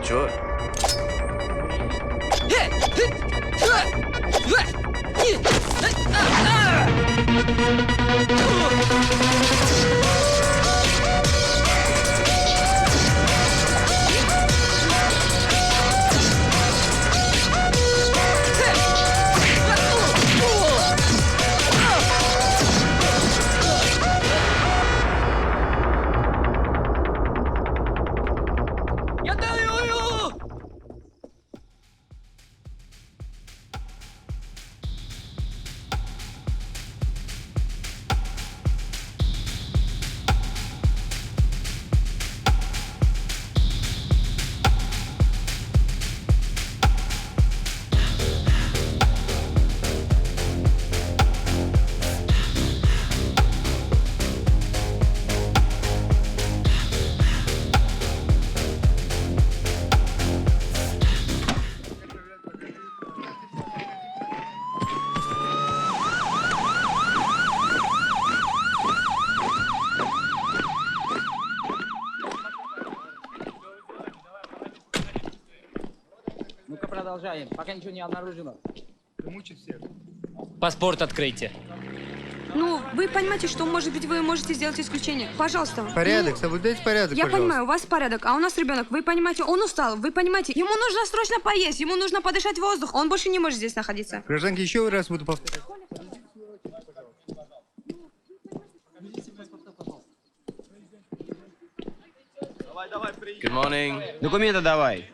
Sure. Ну-ка продолжаем, пока ничего не обнаружено. Мучит всех. Паспорт откройте. Ну, вы понимаете, что, может быть, вы можете сделать исключение. Пожалуйста. Порядок, соблюдайте порядок, Я пожалуйста. понимаю, у вас порядок, а у нас ребенок. Вы понимаете, он устал, вы понимаете, ему нужно срочно поесть, ему нужно подышать воздух, он больше не может здесь находиться. Гражданки, еще раз буду повторять. Good morning. Документы давай.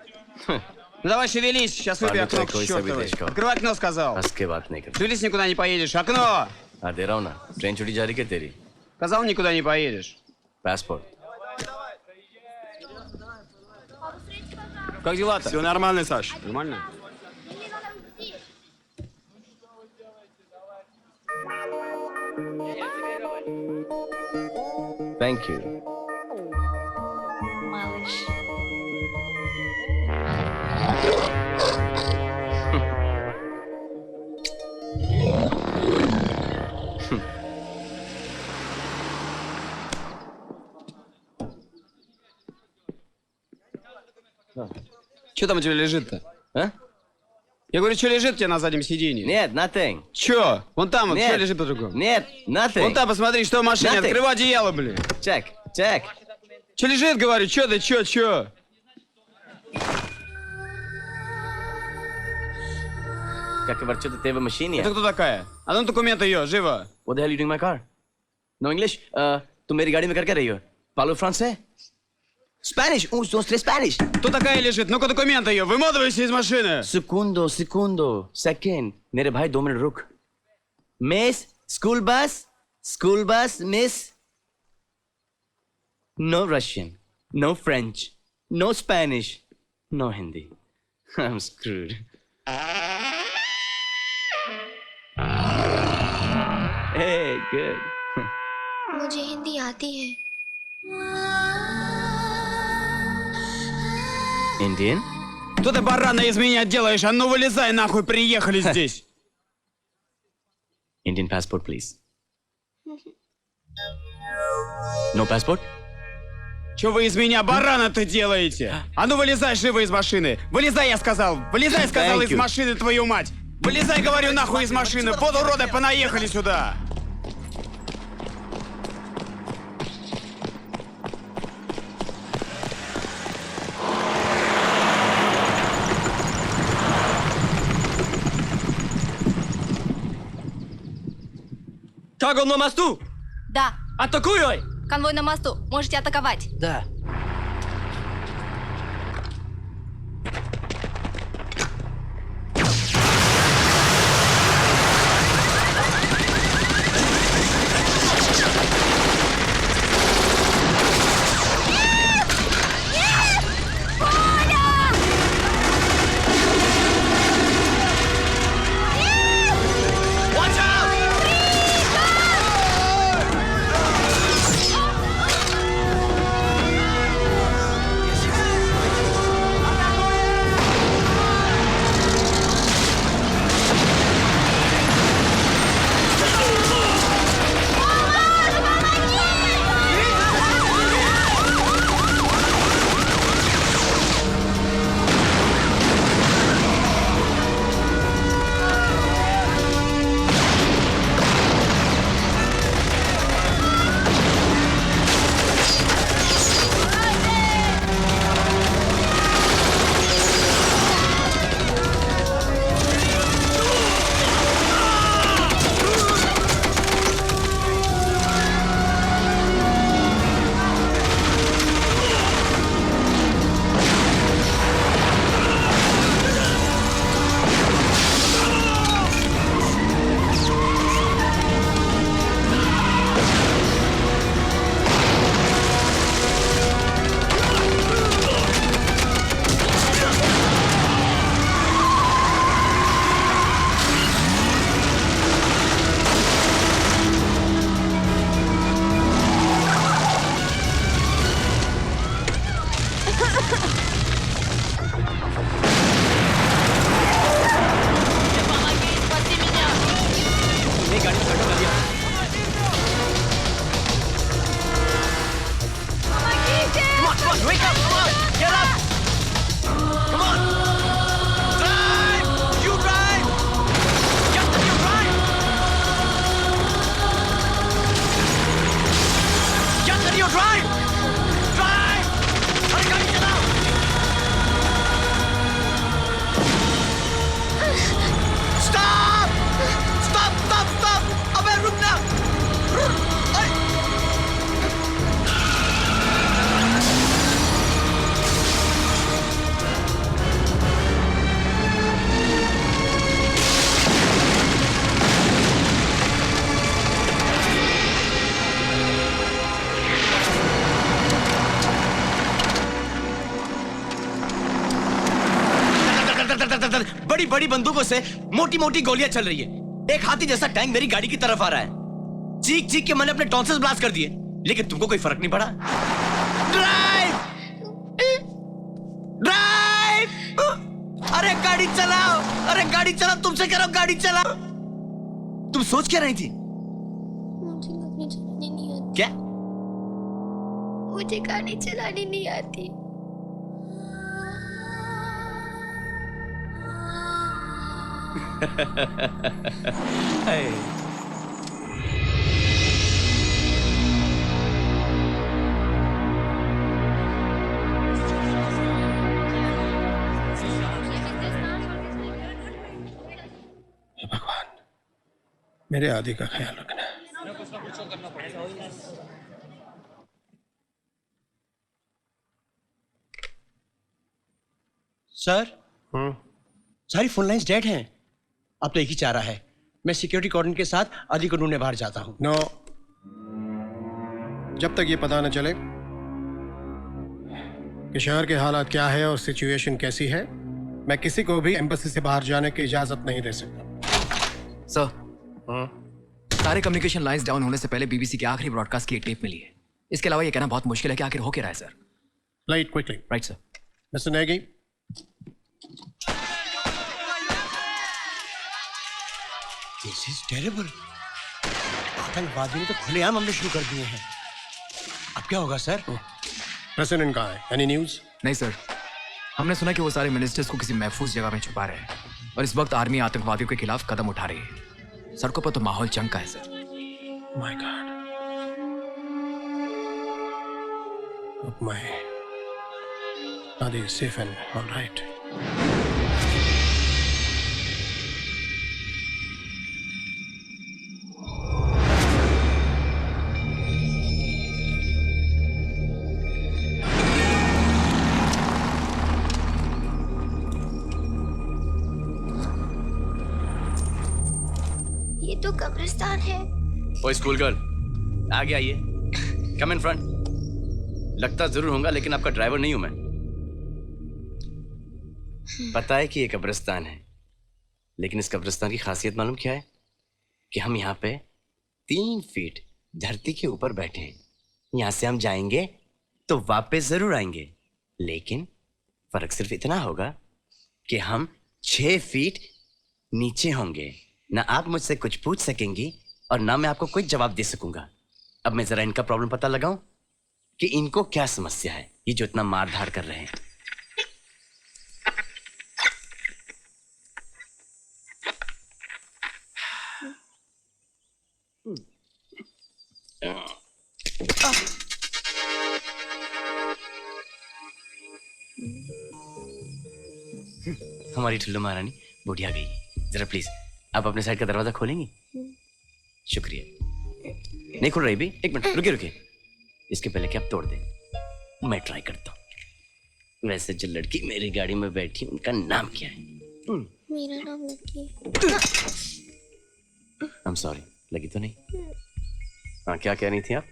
Ну давай шевелись, сейчас выбью окно к कोई सा भी чертовой. देश का Открывай окно, сказал. हंस के बात नहीं करते Шевелись, никуда не поедешь. Окно! हाँ दे रहा हूँ ना ट्रेन छुट्टी जारी क्या तेरी Сказал, никуда не поедешь. पासपोर्ट Как дела-то? Все нормально, Саш. Нормально? Thank you Малыш. Что там у тебя лежит-то? हाँ Я говорю, что лежит у тебя на заднем сиденье? нет nothing Че? Вон там вот, что Нет. лежит по-другому? нет Вон nothing там, посмотри, что в машине. Nothing. Открывай одеяло, блин. check check Че лежит, говорю, че ты, че? क्या वर्चो तो तेरे मशीन ही है Это кто такая? А ну документы ее, живо. What the hell you doing in my car no English तुम मेरी गाड़ी में कर क्या रही हो पालो फ्रांस है Spanish un dos tres Spanish Кто такая лежит? Ну-ка документы ее, выматывайся из машины. Segundo second मेरे भाई 2 मिनट रुक miss school bus miss no Russian no French no Spanish no Hindi I'm screwed hey good मुझे हिंदी आती है. Indian Что ты, барана, из меня делаешь? А ну вылезай нахуй, приехали здесь. Indian passport please no passport Че вы из меня, барана-то делаете? А ну вылезай живо из машины. Вылезай, я сказал. Вылезай, сказал, Thank из you. машины, твою мать. Вылезай, говорю, нахуй из машины. Вот уроды, понаехали сюда. Как он на мосту? Да, Атакуй! конвой на мосту. Можете атаковать. Да. Get up! Come on! Drive! You drive! Captain, you drive! Captain, you drive! Drive! अरे गाड़ी चलाओ! Stop! Stop! Stop! Stop! अबे रुकना! अरे! बड़ी बड़ी बंदूकों से मोटी मोटी गोलियां चल रही है। एक हाथी जैसा टैंक मेरी गाड़ी की तरफ आ रहा है। चीख चीख के मैंने अपने टॉन्सिल्स ब्लास्ट कर दिए, लेकिन तुमको कोई फर्क नहीं पड़ा। ड्राइव! ड्राइव! अरे गाड़ी चलाओ! अरे गाड़ी चलाओ! तुमसे कह रहा हूं गाड़ी चलाओ! तुम सोच क्या रही थी? मुझे गाड़ी चलानी नहीं आती। क्या? मुझे गाड़ी चलानी नहीं आती। Hey. भगवान, मेरे आदि का ख्याल रखना। सर, सारी फोन लाइंस डेड हैं। अब तो एक ही चारा है, मैं सिक्योरिटी कॉर्डन के साथ आदि को ढूंढने बाहर जाता हूँ। नो, जब तक ये पता न चले कि शहर के हालात क्या है और सिचुएशन कैसी है, मैं किसी को भी एम्बेसी से बाहर जाने की इजाजत नहीं दे सकता। सर, सारे कम्युनिकेशन लाइंस डाउन होने से पहले बीबीसी की आखिरी ब्रॉडकास्ट की एक टेप मिली है। इसके अलावा ये कहना बहुत मुश्किल है कि आखिर हो क्या रहा है sir. Light quickly. Right sir. Mister Negi, this is terrible. आतंकवादियों ने तो खुलेआम हमले शुरू कर दिए हैं। अब क्या होगा सर? प्रेसिडेंट कहाँ है? Any news? नहीं सर, हमने सुना कि वो सारे मिनिस्टर्स को किसी महफूज जगह में छुपा रहे हैं और इस वक्त आर्मी आतंकवादियों के खिलाफ कदम उठा रही है। सड़कों पर तो माहौल जंग का है सर। माय गॉड, अब मैं आदि इज सेफ एंड ऑलराइट। ये तो कब्रिस्तान है। ओए स्कूल गर्ल, आगे आइए। कम इन फ्रंट। लगता जरूर होगा लेकिन आपका ड्राइवर नहीं हूं मैं। पता है कि ये कब्रिस्तान है, लेकिन इस कब्रिस्तान की खासियत मालूम क्या है? कि हम यहाँ पे 3 फीट धरती के ऊपर बैठे हैं। यहाँ से हम जाएंगे तो वापस जरूर आएंगे, लेकिन फर्क सिर्फ इतना होगा कि हम 6 फीट नीचे होंगे। ना आप मुझसे कुछ पूछ सकेंगी और ना मैं आपको कोई जवाब दे सकूंगा। अब मैं जरा इनका प्रॉब्लम पता लगाऊं कि इनको क्या समस्या है, ये जो इतना मार धाड़ कर रहे हैं। हमारी ठुल्लू महारानी बूढ़ी आ गई। जरा प्लीज आप अपने साइड का दरवाजा खोलेंगी? शुक्रिया। नहीं खुल रही भी? एक मिनट रुकिए रुकिए। इसके पहले कि आप तोड़ दें, मैं ट्राई करता हूँ। वैसे जो लड़की मेरी गाड़ी में बैठी उनका नाम क्या है? मेरा नाम लकी। I'm sorry, लगी तो नहीं? हाँ, क्या कह रही थी आप?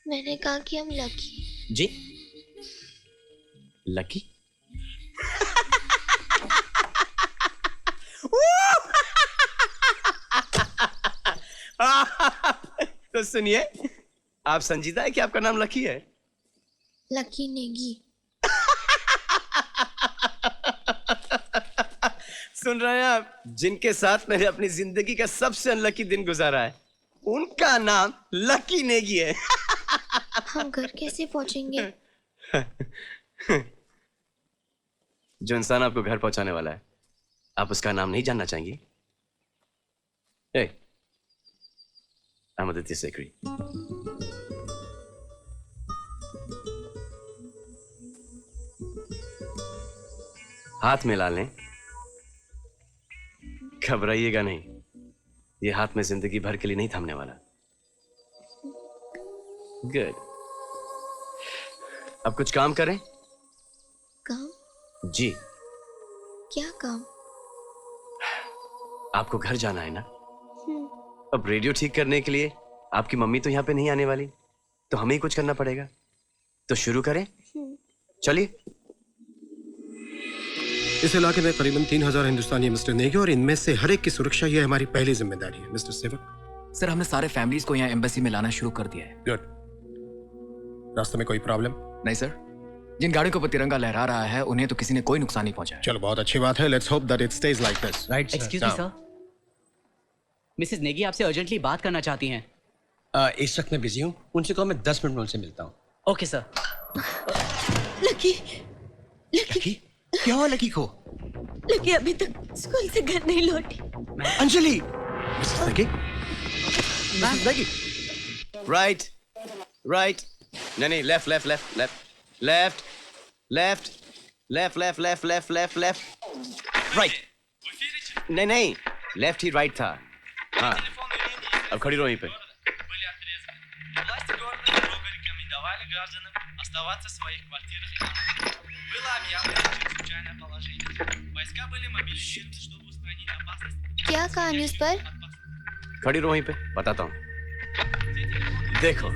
मैंने कहा कि हम लकी। जी लकी? तो सुनिए, आप संजीदा है कि आपका नाम लकी है? लकी नेगी। सुन रहे हैं आप? जिनके साथ मैंने अपनी जिंदगी का सबसे अनलकी दिन गुजारा है, उनका नाम लकी नेगी है। हम घर कैसे पहुंचेंगे? जो इंसान आपको घर पहुंचाने वाला है, आप उसका नाम नहीं जानना चाहेंगी? Hey, I'm Aditya Sekri. हाथ मिला लें, घबराइएगा नहीं। ये हाथ में जिंदगी भर के लिए नहीं थमने वाला। गुड। अब कुछ काम करें? काम? जी। क्या काम? आपको घर जाना है ना? अब रेडियो ठीक करने के लिए आपकी मम्मी तो यहाँ पे नहीं आने वाली, तो हमें ही कुछ करना पड़ेगा। तो शुरू करें? चलिए। इस इलाके में करीबन 3000 हिंदुस्तानी मिस्टर नेगी और इनमें से हर एक की सुरक्षा ये हमारी पहली जिम्मेदारी है मिस्टर सेवक। सर हमने सारे फैमिलीज को यहाँ एम्बेसी में लाना शुरू कर दिया है। गुड। रास्ते में कोई प्रॉब्लम? नहीं सर, जिन गाड़ियों के ऊपर तिरंगा लहरा रहा है उन्हें तो किसी ने कोई नुकसान नहीं पहुंचाया। चलो बहुत अच्छी बात है। Let's hope that it stage like this. Right excuse me sir, Mrs Negi आपसे अर्जेंटली बात करना चाहती हैं। इस वक्त मैं बिजी हूँ, उनसे कहो मैं 10 मिनट में उनसे मिलता हूँ। Okay sir. Lucky, lucky? क्या हुआ लकी को? लकी अभी तक स्कूल से घर नहीं लौटी। Anjali! Mrs Lucky? Mrs Lucky? Right, right. नहीं, left, left, left, left, left, left, left, left, left, left, left, left, right. नहीं, लेफ्ट ही राइट था। हाँ, अब खड़ी रहो यहीं पे। क्या कहा न्यूज़ पर? खड़ी रहो वहीं पे, बताता हूँ। देखो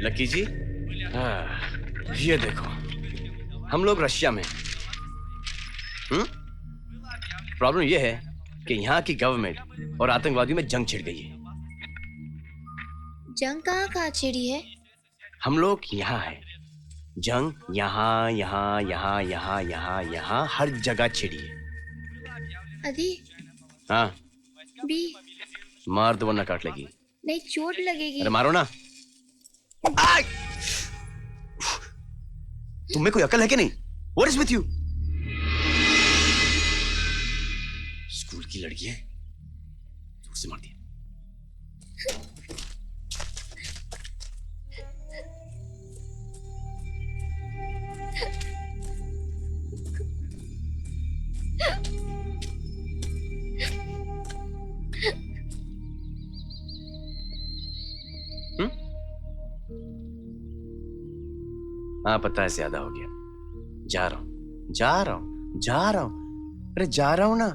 लकी जी, ये देखो, हम लोग रशिया में। प्रॉब्लम ये है कि यहाँ की गवर्नमेंट और आतंकवादियों में जंग छिड़ गई है। जंग कहाँ छिड़ी है? हम लोग यहाँ है, जंग यहाँ यहाँ यहाँ यहाँ यहाँ यहाँ हर जगह छिड़ी है। अभी हाँ, भी मार दो वरना काट लेगी। नहीं, चोट लगेगी। अरे मारो ना। आय! तुम्हें कोई अकल है कि नहीं? What is with you? School की लड़की है, जोर से मार दिया। हाँ पता है, ज्यादा हो गया। जा रहा हूं, जा रहा हूं, जा रहा हूं। अरे जा रहा हूं ना।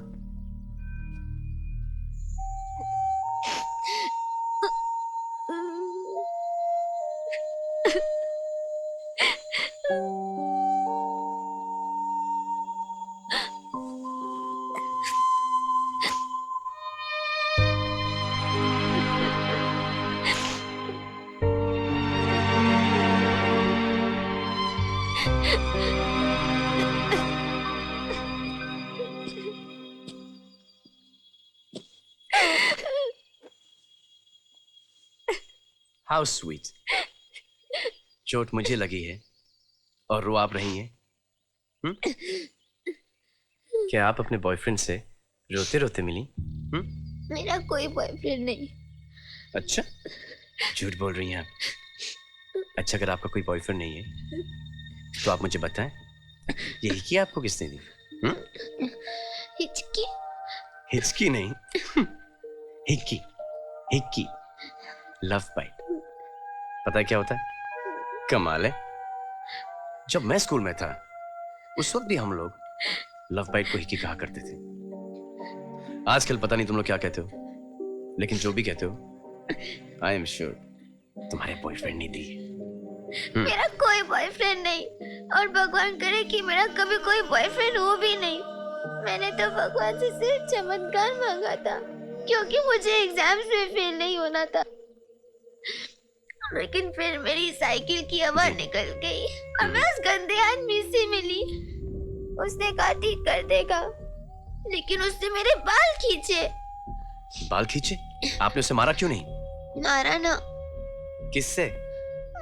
How sweet. चोट मुझे लगी है और रो आप रही हैं। क्या आप अपने बॉयफ्रेंड से रोते रोते मिली? मेरा कोई बॉयफ्रेंड नहीं। अच्छा, झूठ बोल रही हैं आप। अच्छा, अगर आपका कोई बॉयफ्रेंड नहीं है तो आप मुझे बताएं, ये हिचकी आपको किसने दी? हिचकी? हिचकी नहीं, हिक्की, हिक्की, लव बाइट। पता है क्या होता है? कमाल है। जब मैं स्कूल में था उस वक्त भी हम लोग लव बाइट को हिक्की कहा करते थे। आजकल पता नहीं तुम लोग क्या कहते हो, लेकिन जो भी कहते हो, आई एम श्योर तुम्हारे बॉयफ्रेंड नहीं दी। मेरा कोई बॉयफ्रेंड नहीं, और भगवान करे कि मेरा कभी कोई बॉयफ्रेंड हो भी नहीं। मैंने तो भगवान से सिर्फ चमत्कार मांगा था, क्योंकि मुझे एग्जाम्स में फेल नहीं होना था। लेकिन फिर मेरी साइकिल की हवा निकल गई और मैं उस गंदे आदमी से मिली। उसने कहा ठीक कर देगा, लेकिन उसने मेरे बाल खींचे। बाल खींचे? आपने उसे मारा क्यों नहीं? मारा ना। किससे?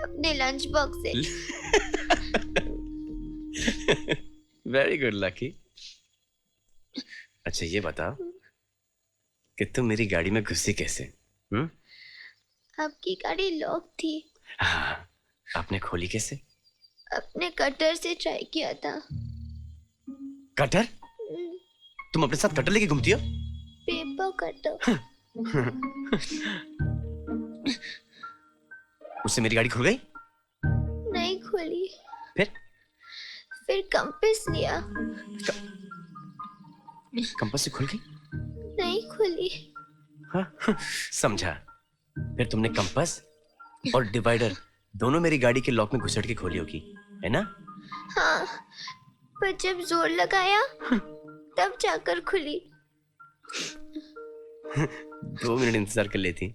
अपने लंच बॉक्स से। Very good lucky. अच्छा ये बताओ कि तुम मेरी गाड़ी में घुसी कैसे? आपकी गाड़ी लॉक थी। हाँ, आपने खोली कैसे? अपने कटर से ट्राई किया था। कटर? तुम अपने साथ कटर लेके घूमती हो? Paper cutter. उससे मेरी गाड़ी खुल गई? नहीं खुली। फिर कंपास लिया। कंपास से खुल गई? नहीं खुली। हाँ, समझा। फिर तुमने कंपास और डिवाइडर दोनों मेरी गाड़ी के लॉक में घुसड़ के खोली होगी, है ना? हाँ, पर जब जोर लगाया तब जाकर खुली। 2 मिनट इंतजार कर लेती,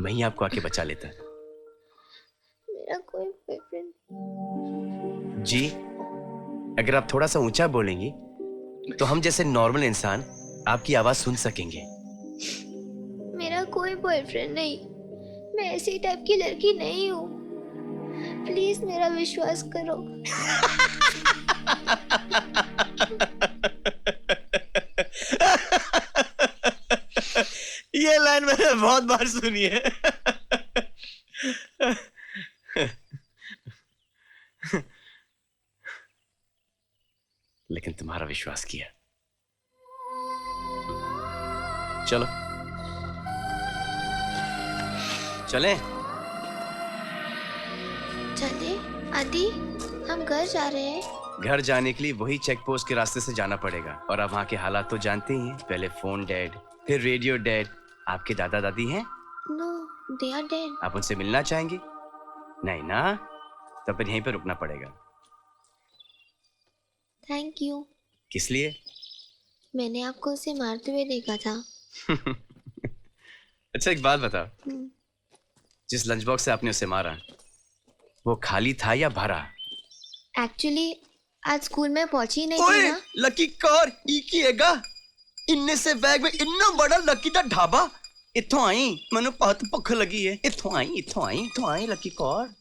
वहीं आपको आके बचा लेता। मेरा कोई बॉयफ्रेंड। जी, अगर आप थोड़ा सा ऊंचा बोलेंगी तो हम जैसे नॉर्मल इंसान आपकी आवाज सुन सकेंगे। मेरा कोई बॉयफ्रेंड नहीं। मैं ऐसी टाइप की लड़की नहीं हूँ। प्लीज मेरा विश्वास करो। ये लाइन मैंने बहुत बार सुनी है। लेकिन तुम्हारा विश्वास किया। चलो चले। चले आदि, हम घर जा रहे हैं। घर जाने के लिए वही चेक पोस्ट के रास्ते से जाना पड़ेगा, और अब वहाँ के हालात तो जानते ही हैं। पहले फोन डेड, फिर रेडियो डेड। आपके दादा दादी हैं? No, they are dead. आप उनसे मिलना चाहेंगे? नहीं ना, तो फिर यहीं पे रुकना पड़ेगा। Thank you. किस लिए? मैंने आपको उसे मारते हुए देखा था। अच्छा एक बात बताओ, जिस लंच बॉक्स से आपने उसे मारा वो खाली था या भरा? एक्चुअली आज स्कूल में पहुंची नहीं थी ना। लकी कार ई की हैगा इन्ने से बैग में इतना बड़ा लकी दा ढाबा। इथों आई, मैनू बहुत भुख लगी है। इथों आई लकी कार।